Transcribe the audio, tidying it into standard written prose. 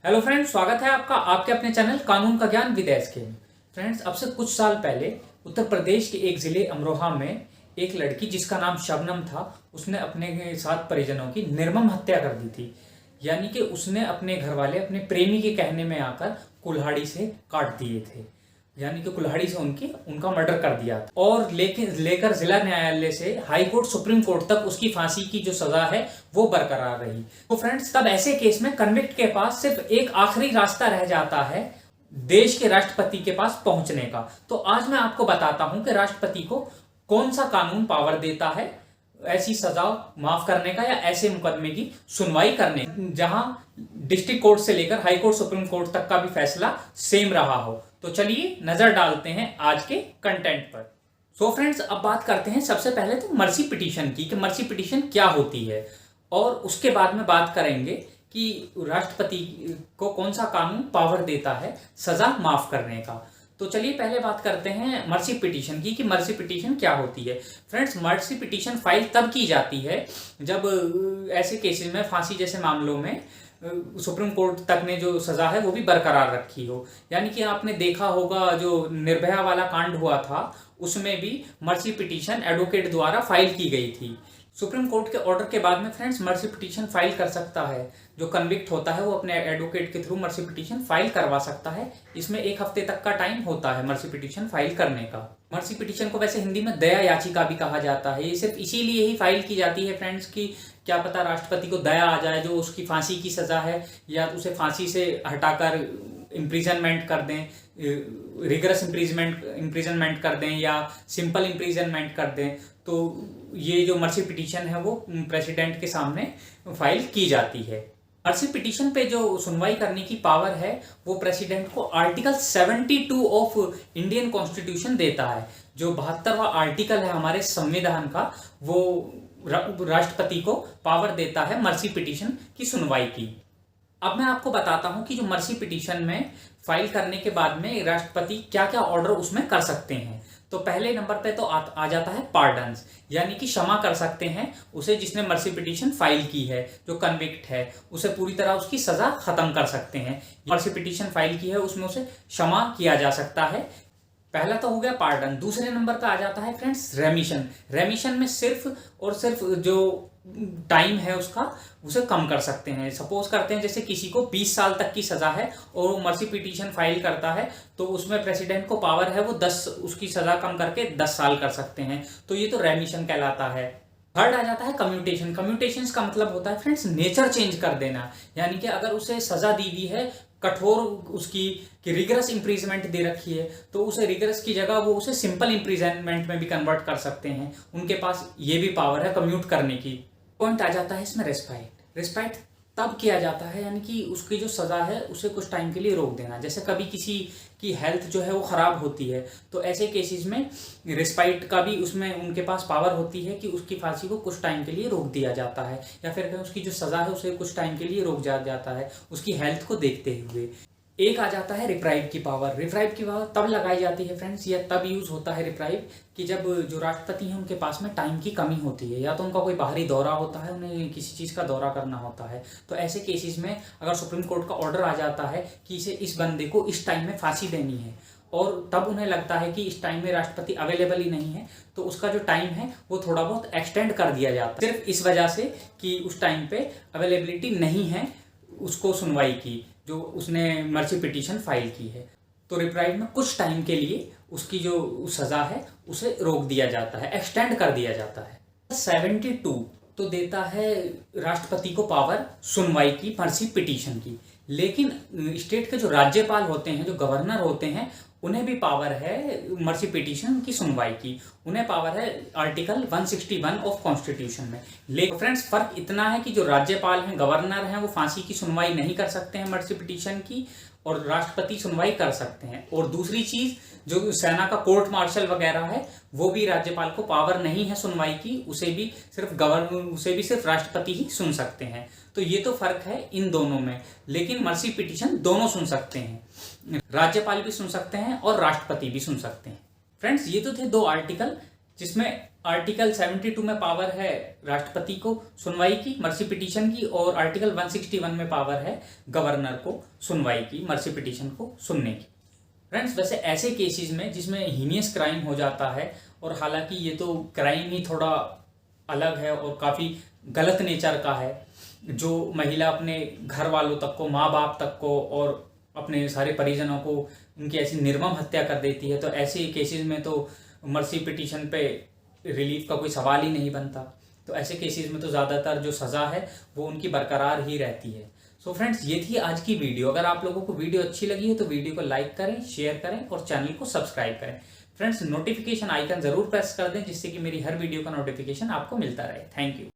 Hello friends, स्वागत है आपका आपके अपने चैनल कानून का ज्ञान विद एसके में। फ्रेंड्स, अब से कुछ साल पहले उत्तर प्रदेश के एक जिले अमरोहा में एक लड़की जिसका नाम शबनम था, उसने अपने साथ परिजनों की निर्मम हत्या कर दी थी। यानी कि उसने अपने घर वाले अपने प्रेमी के कहने में आकर कुल्हाड़ी से काट दिए थे, यानी कि कुल्हाड़ी से उनका मर्डर कर दिया था। और लेकर जिला न्यायालय से हाई कोर्ट सुप्रीम कोर्ट तक उसकी फांसी की जो सजा है वो बरकरार रही। तो फ्रेंड्स, तब ऐसे केस में कन्विक्ट के पास सिर्फ एक आखिरी रास्ता रह जाता है देश के राष्ट्रपति के पास पहुंचने का। तो आज मैं आपको बताता हूं कि राष्ट्रपति को कौन सा कानून पावर देता है ऐसी सजा माफ करने का या ऐसे मुकदमे की सुनवाई करने, जहां डिस्ट्रिक्ट कोर्ट से लेकर हाई कोर्ट सुप्रीम कोर्ट तक का भी फैसला सेम रहा हो। तो चलिए नजर डालते हैं आज के कंटेंट पर। सो फ्रेंड्स, अब बात करते हैं सबसे पहले तो मर्सी पिटीशन की, कि मर्सी पिटीशन क्या होती है, और उसके बाद में बात करेंगे कि राष्ट्रपति को कौन सा कानून पावर देता है सजा माफ करने का। तो चलिए पहले बात करते हैं मर्सी पिटीशन की, कि मर्सी पिटीशन क्या होती है। फ्रेंड्स, मर्सी पिटीशन फाइल तब की जाती है जब ऐसे केसेस में, फांसी जैसे मामलों में सुप्रीम कोर्ट तक ने जो सजा है वो भी बरकरार रखी हो। यानी कि आपने देखा होगा जो निर्भया वाला कांड हुआ था, उसमें भी मर्सी पिटीशन एडवोकेट द्वारा फाइल की गई थी। सुप्रीम कोर्ट के ऑर्डर के बाद में फ्रेंड्स मर्सी पिटीशन फाइल कर सकता है, जो कन्विक्ट होता है वो अपने एडवोकेट के थ्रू मर्सी पिटीशन फाइल करवा सकता है। इसमें 1 हफ्ते तक का टाइम होता है मर्सी पिटीशन फाइल करने का। मर्सी पिटीशन को वैसे हिंदी में दया याचिका भी कहा जाता है। ये सिर्फ इसीलिए ही फाइल की जाती है फ्रेंड्स कि क्या पता राष्ट्रपति को दया आ जाए, जो उसकी फांसी की सजा है या उसे फांसी से हटाकर इम्प्रिजनमेंट कर दें, रिगरस इम्प्रिजनमेंट कर दें या सिंपल इम्प्रिजनमेंट कर दें। तो ये जो मर्सी पिटीशन है वो प्रेसिडेंट के सामने फाइल की जाती है। मर्सी पिटीशन पे जो सुनवाई करने की पावर है वो प्रेसिडेंट को आर्टिकल 72 ऑफ इंडियन कॉन्स्टिट्यूशन देता है। जो 72वां आर्टिकल है हमारे संविधान का, वो राष्ट्रपति को पावर देता है मर्सी पिटीशन की सुनवाई की। अब मैं आपको बताता हूं कि जो मर्सी पिटीशन में फाइल करने के बाद में राष्ट्रपति क्या क्या ऑर्डर उसमें कर सकते हैं। तो पहले नंबर पे तो आ जाता है पार्डन्स, यानी कि क्षमा कर सकते हैं उसे जिसने मर्सी पिटीशन फाइल की है, जो कन्विक्ट है उसे पूरी तरह उसकी सजा खत्म कर सकते हैं। मर्सी पिटीशन फाइल की है उसमें उसे क्षमा किया जा सकता है। पहला तो हो गया पार्डन। दूसरे नंबर पे आ जाता है फ्रेंड्स रेमिशन। रेमिशन में सिर्फ और सिर्फ जो टाइम है उसका उसे कम कर सकते हैं। सपोज करते हैं जैसे किसी को 20 साल तक की सजा है और वो मर्सी पिटीशन फाइल करता है, तो उसमें प्रेसिडेंट को पावर है वो 10 उसकी सजा कम करके 10 साल कर सकते हैं। तो ये तो रेमिशन कहलाता है। थर्ड आ जाता है कम्यूटेशन। कम्यूटेशन का मतलब होता है फ्रेंड्स नेचर चेंज कर देना, यानी कि अगर उसे सजा दी हुई है कठोर उसकी कि रिगरस इम्प्रीजमेंट दे रखी है, तो उसे रिगरस की जगह वो उसे सिंपल इम्प्रीजमेंट में भी कन्वर्ट कर सकते हैं। उनके पास ये भी पावर है कम्यूट करने की। पॉइंट आ जाता है इसमें रेस्पाइट। रेस्पाइट तब किया जाता है यानी कि उसकी जो सजा है उसे कुछ टाइम के लिए रोक देना। जैसे कभी किसी की हेल्थ जो है वो खराब होती है, तो ऐसे केसेस में रेस्पाइट का भी उसमें उनके पास पावर होती है कि उसकी फांसी को कुछ टाइम के लिए रोक दिया जाता है, या फिर उसकी जो सजा है उसे कुछ टाइम के लिए रोक दिया जाता है उसकी हेल्थ को देखते हुए। एक आ जाता है रिप्राइव की पावर। रिप्राइव की पावर तब लगाई जाती है फ्रेंड्स, या तब यूज होता है रिप्राइव कि जब जो राष्ट्रपति हैं उनके पास में टाइम की कमी होती है, या तो उनका कोई बाहरी दौरा होता है, उन्हें किसी चीज़ का दौरा करना होता है। तो ऐसे केसेस में अगर सुप्रीम कोर्ट का ऑर्डर आ जाता है कि इसे इस बंदे को इस टाइम में फांसी देनी है, और तब उन्हें लगता है कि इस टाइम में राष्ट्रपति अवेलेबल ही नहीं है, तो उसका जो टाइम है वो थोड़ा बहुत एक्सटेंड कर दिया जाता है, सिर्फ इस वजह से कि उस टाइम पे अवेलेबिलिटी नहीं है उसको सुनवाई की, जो उसने मर्सी पिटीशन फाइल की है। तो रिप्राइव में कुछ टाइम के लिए उसकी जो सजा है उसे रोक दिया जाता है, एक्सटेंड कर दिया जाता है। 72 तो देता है राष्ट्रपति को पावर सुनवाई की मर्सी पिटीशन की, लेकिन स्टेट के जो राज्यपाल होते हैं, जो गवर्नर होते हैं, उन्हें भी पावर है मर्सी पिटीशन की सुनवाई की। उन्हें पावर है आर्टिकल 161 ऑफ कॉन्स्टिट्यूशन में। लेकिन फ्रेंड्स फर्क इतना है कि जो राज्यपाल हैं, गवर्नर हैं, वो फांसी की सुनवाई नहीं कर सकते हैं मर्सी पिटीशन की, और राष्ट्रपति सुनवाई कर सकते हैं। और दूसरी चीज, जो सेना का कोर्ट मार्शल वगैरह है वो भी राज्यपाल को पावर नहीं है सुनवाई की, उसे भी सिर्फ राष्ट्रपति ही सुन सकते हैं। तो ये तो फर्क है इन दोनों में। लेकिन मर्सी पिटीशन दोनों सुन सकते हैं, राज्यपाल भी सुन सकते हैं और राष्ट्रपति भी सुन सकते हैं। फ्रेंड्स, ये तो थे 2 आर्टिकल जिसमें आर्टिकल 72 में पावर है राष्ट्रपति को सुनवाई की मर्सी पिटीशन की, और आर्टिकल 161 में पावर है गवर्नर को सुनवाई की मर्सी पिटीशन को सुनने की। फ्रेंड्स, वैसे ऐसे केसेस में जिसमें हीनियस क्राइम हो जाता है, और हालांकि ये तो क्राइम ही थोड़ा अलग है और काफ़ी गलत नेचर का है, जो महिला अपने घर वालों तक को, माँ बाप तक को और अपने सारे परिजनों को उनकी ऐसी निर्मम हत्या कर देती है, तो ऐसे केसेस में तो मर्सी पिटीशन पे रिलीफ का कोई सवाल ही नहीं बनता। तो ऐसे केसेस में तो ज़्यादातर जो सज़ा है वो उनकी बरकरार ही रहती है। सो फ्रेंड्स, ये थी आज की वीडियो। अगर आप लोगों को वीडियो अच्छी लगी है तो वीडियो को लाइक करें, शेयर करें और चैनल को सब्सक्राइब करें। फ्रेंड्स, नोटिफिकेशन आइकन ज़रूर प्रेस कर दें जिससे कि मेरी हर वीडियो का नोटिफिकेशन आपको मिलता रहे। Thank you.